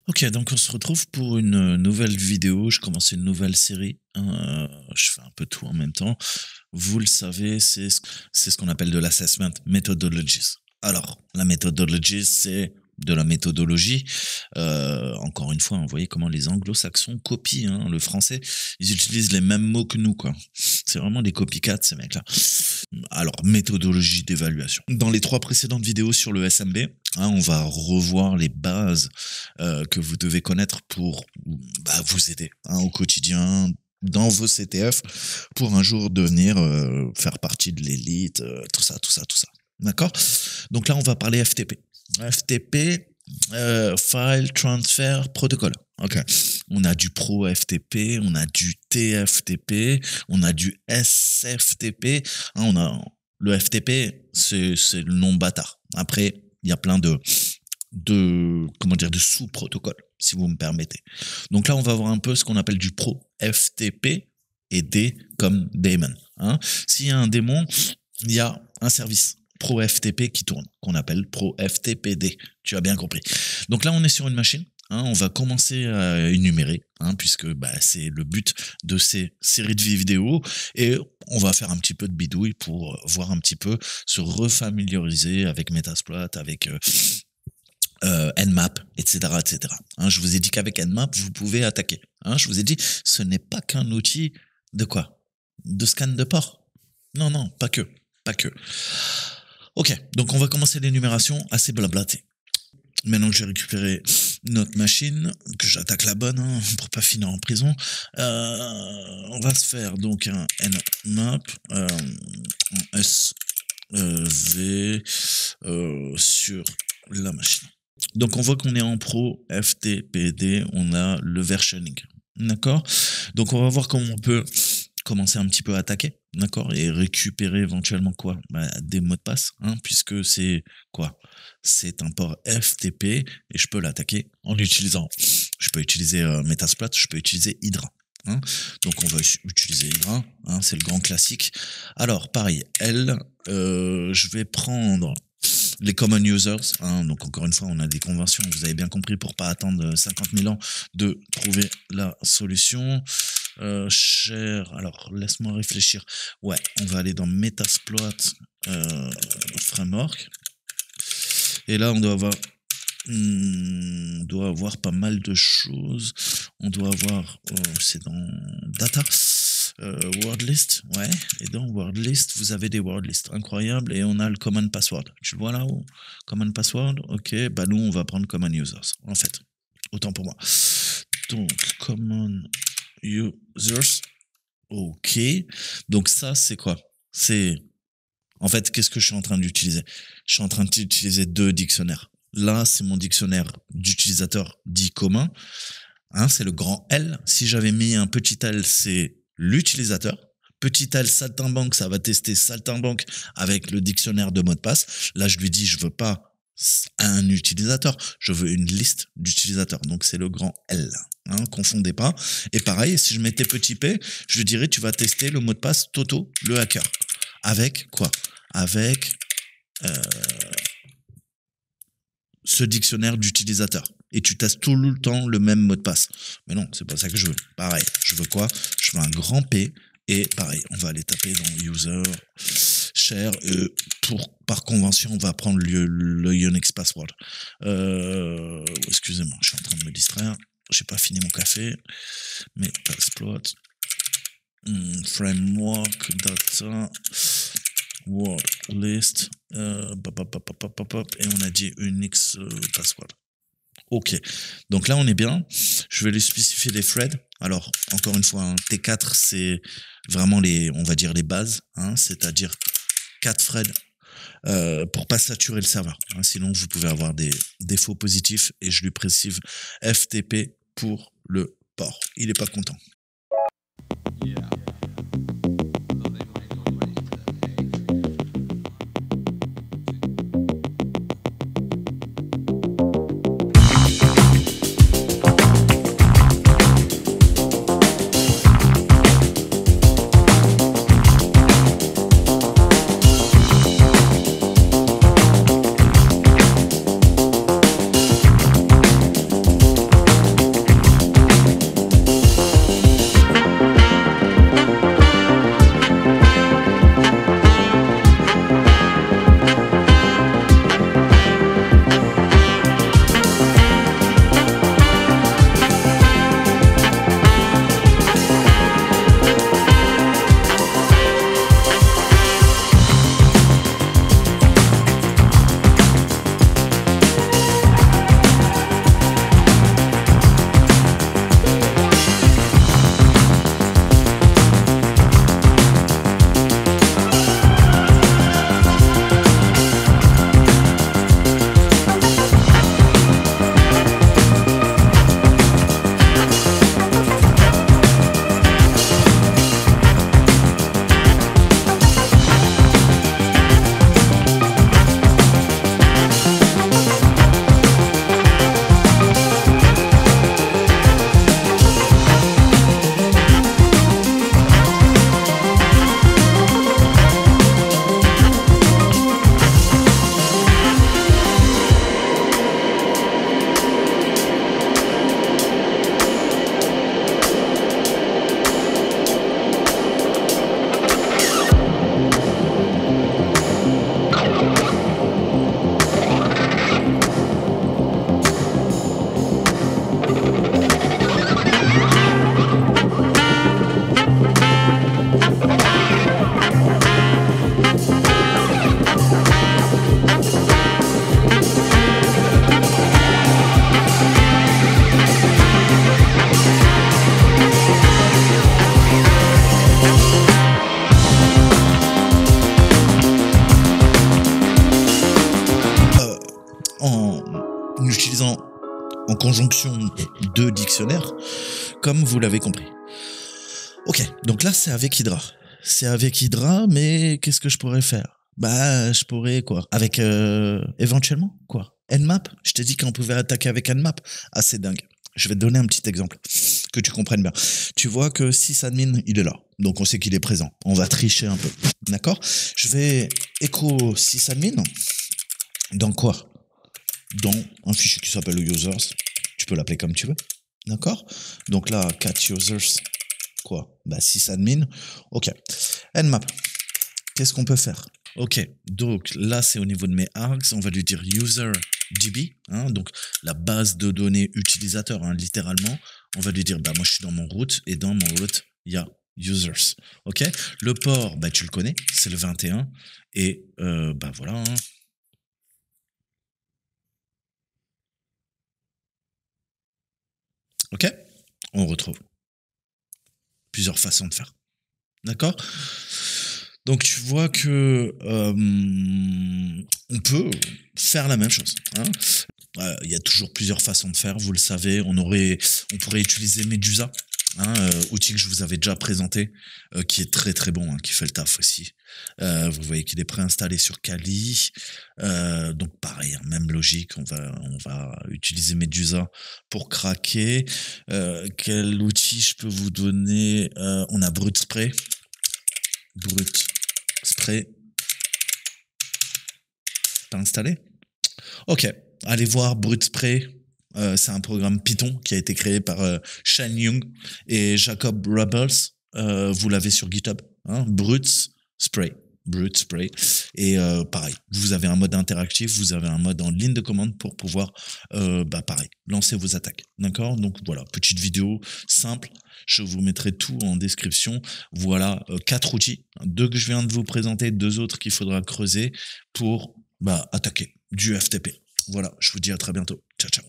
Ok, donc on se retrouve pour une nouvelle vidéo. Je commence une nouvelle série, hein, je fais un peu tout en même temps. Vous le savez, c'est ce qu'on appelle de l'assessment methodologies. Alors, la methodology, c'est de la méthodologie. Encore une fois, vous voyez comment les anglo-saxons copient, hein, le français. Ils utilisent les mêmes mots que nous, quoi. C'est vraiment des copycats, ces mecs-là. Alors, méthodologie d'évaluation. Dans les 3 précédentes vidéos sur le SMB, hein, on va revoir les bases que vous devez connaître pour vous aider, hein, au quotidien dans vos CTF pour un jour devenir faire partie de l'élite, tout ça. D'accord? Donc là, on va parler FTP. FTP, File Transfer Protocol. Ok. On a du Pro FTP, on a du TFTP, on a du SFTP. Hein, on a le FTP, c'est le nom bâtard. Après, il y a plein de sous-protocoles, si vous me permettez. Donc là, on va voir un peu ce qu'on appelle du Pro FTP et D comme daemon. Hein. S'il y a un démon, il y a un service Pro FTP qui tourne, qu'on appelle Pro FTPD. Tu as bien compris. Donc là, on est sur une machine. Hein, on va commencer à énumérer, hein, puisque c'est le but de ces séries de vidéos, et on va faire un petit peu de bidouille pour voir un petit peu, se refamiliariser avec Metasploit, avec Nmap, etc. Hein, je vous ai dit qu'avec Nmap, vous pouvez attaquer. Hein, je vous ai dit, ce n'est pas qu'un outil de quoi? De scan de port. Non, pas que. Ok, donc on va commencer l'énumération assez blablaté. Maintenant que j'ai récupéré notre machine, que j'attaque la bonne, hein, pour pas finir en prison, on va se faire donc un Nmap, un SV sur la machine. Donc on voit qu'on est en Pro FTPD, on a le versioning, d'accord? Donc on va voir comment on peut commencer un petit peu à attaquer, d'accord, et récupérer éventuellement quoi, des mots de passe, hein, puisque c'est quoi, c'est un port FTP et je peux l'attaquer en utilisant, je peux utiliser Metasploit, je peux utiliser Hydra. Hein. Donc on va utiliser Hydra, hein, c'est le grand classique. Alors pareil, je vais prendre les common users, hein, donc encore une fois on a des conventions, vous avez bien compris, pour pas attendre 50 000 ans de trouver la solution. Alors laisse-moi réfléchir. Ouais, on va aller dans Metasploit framework, et là on doit avoir pas mal de choses. On doit avoir, c'est dans data, word list, ouais, et dans word list vous avez des word lists incroyables, et on a le common password, tu le vois là-haut, common password. Ok, nous on va prendre common users, en fait, autant pour moi. Donc common users, ok, donc ça c'est quoi? C'est, en fait, qu'est-ce que je suis en train d'utiliser? Je suis en train d'utiliser 2 dictionnaires. Là, c'est mon dictionnaire d'utilisateur dit commun, hein, c'est le grand L. Si j'avais mis un petit L, c'est l'utilisateur. Petit L, saltimbanque, ça va tester saltimbanque avec le dictionnaire de mots de passe. Là, je lui dis, je veux pas un utilisateur, je veux une liste d'utilisateurs. Donc, c'est le grand L. Hein, confondez pas. Et pareil, si je mettais petit p, je lui dirais, tu vas tester le mot de passe Toto, le hacker. Avec quoi? Avec ce dictionnaire d'utilisateurs. Et tu testes tout le temps le même mot de passe. Mais non, c'est pas ça que je veux. Pareil, je veux quoi? Je veux un grand P. Et pareil, on va aller taper dans user share. Par convention, on va prendre le Unix password. Excusez-moi, je suis en train de me distraire. J'ai pas fini mon café. Mais Metasploit framework data word list, et on a dit Unix password. Ok, donc là on est bien. Je vais lui spécifier des threads. Alors encore une fois, hein, T4 c'est vraiment on va dire les bases, hein, c'est-à-dire 4 threads pour pas saturer le serveur, hein, sinon vous pouvez avoir des défauts positifs. Et je lui précise FTP pour le port. Il est pas content. Yeah. conjonction de dictionnaires, comme vous l'avez compris. Ok, donc là c'est avec Hydra. C'est avec Hydra, mais qu'est-ce que je pourrais faire? Bah, je pourrais quoi? Avec éventuellement quoi? Nmap? Je t'ai dit qu'on pouvait attaquer avec Nmap. Ah, c'est dingue. Je vais te donner un petit exemple, que tu comprennes bien. Tu vois que sysadmin, il est là. Donc on sait qu'il est présent. On va tricher un peu. D'accord? Je vais echo sysadmin. Dans quoi? Dans un fichier qui s'appelle users. Tu peux l'appeler comme tu veux. D'accord? Donc là, cat users. Quoi? Bah, sysadmin. Ok. Nmap. Qu'est-ce qu'on peut faire? Ok, donc là c'est au niveau de mes args, on va lui dire user DB, hein, donc la base de données utilisateur, hein, littéralement. On va lui dire, bah moi je suis dans mon root, et dans mon root, il y a users. Ok, le port, bah tu le connais, c'est le 21, et bah voilà. Hein. Ok, on retrouve plusieurs façons de faire. D'accord? Donc tu vois que on peut faire la même chose. Hein. Il y a toujours plusieurs façons de faire, vous le savez. On pourrait utiliser Medusa, hein, outil que je vous avais déjà présenté, qui est très très bon, hein, qui fait le taf aussi. Vous voyez qu'il est préinstallé sur Kali. Donc pareil, hein, même logique, on va utiliser Medusa pour craquer. Quel outil je peux vous donner? On a Brute Spray. Brute Spray. T'as installé? Ok, allez voir Brute Spray. C'est un programme Python qui a été créé par Shane Young et Jacob Rebels. Vous l'avez sur GitHub. Hein, Brute Spray. Brute Spray. Et pareil, vous avez un mode interactif, vous avez un mode en ligne de commande pour pouvoir, bah pareil, lancer vos attaques. D'accord? Donc voilà, petite vidéo simple. Je vous mettrai tout en description. Voilà 4 outils. 2 que je viens de vous présenter, 2 autres qu'il faudra creuser pour attaquer du FTP. Voilà, je vous dis à très bientôt. Ciao, ciao.